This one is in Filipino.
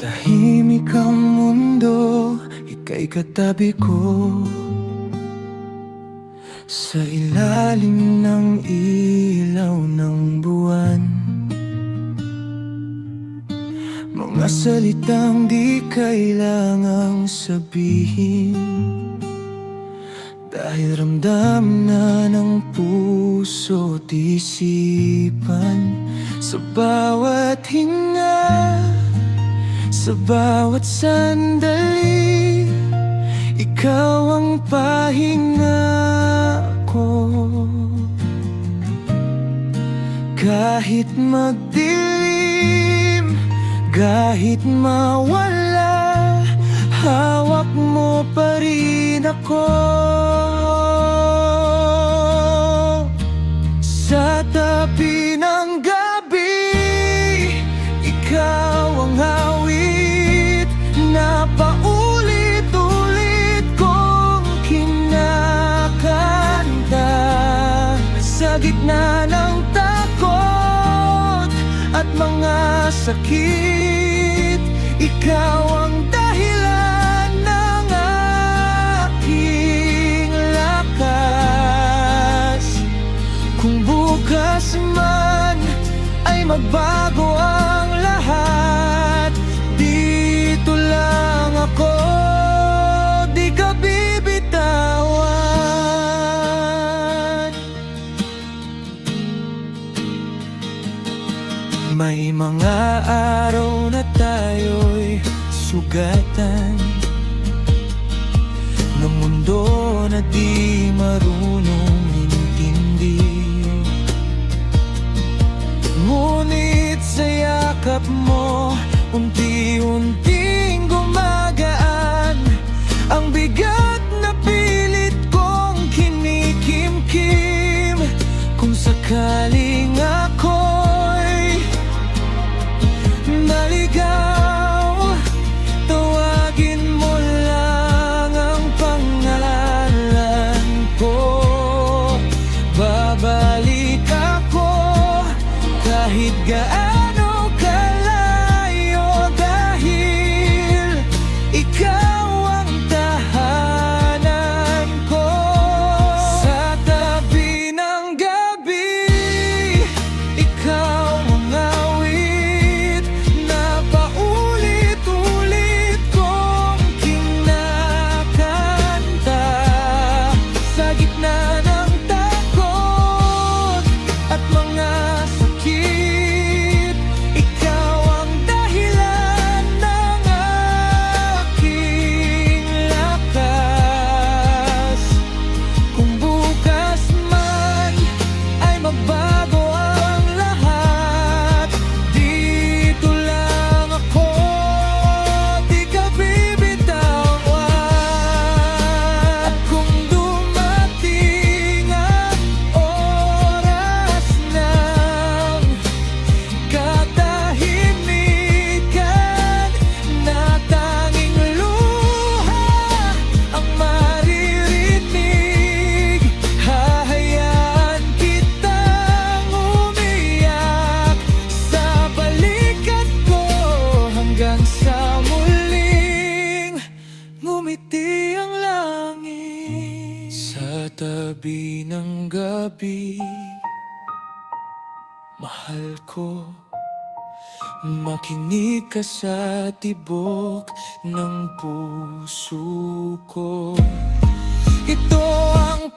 Tahimik ang mundo, ika'y katabi ko. Sa ilalim ng ilaw ng buwan, mga salitang di kailangang sabihin, dahil ramdam na ng puso't isipan. Sa bawat hinga, sa bawat sandali, ikaw ang pahinga ko. Kahit magdilim, kahit mawala, hawak mo pa rin ako. Sa tabi ng gabi, ikaw ang awit na paulit-ulit kong kinakanta. Sa gitna ng takot at mga sakit, ikaw ang dahilan ng aking lakas. Kung bukas man ay magbago ang lahat, dito lang ako, di ka bibitawan. May mga araw na tayo'y sugatan ng mundo na di marunong intindi. Ngunit sa yakap mo, unti-unting gumagaan ang bigat na pilit kong kinikimkim. Kung sakaling ako'y naligaw, tawagin mo lang ang pangalan ko. Babalik ako kahit gaano kalayo, dahil ikaw ang tahanan ko. Sa tabi ng gabi, ikaw ang awit na paulit-ulit kong kinakanta. Sa gitna ng takot at mga sakit, ikaw ang dahilan ng aking lakas. Kung bukas man ay magbago ang lahat, dito lang ako, di ka bibitawan. At kung dumating ang oras ng katahimikan, na tanging luha ang maririnig, hahayaan kitang umiyak sa balikat ko hanggang sa muling ngumiti ang langit. Sa tabi ng gabi, mahal ko, makinig ka sa tibok ng puso ko. Ito ang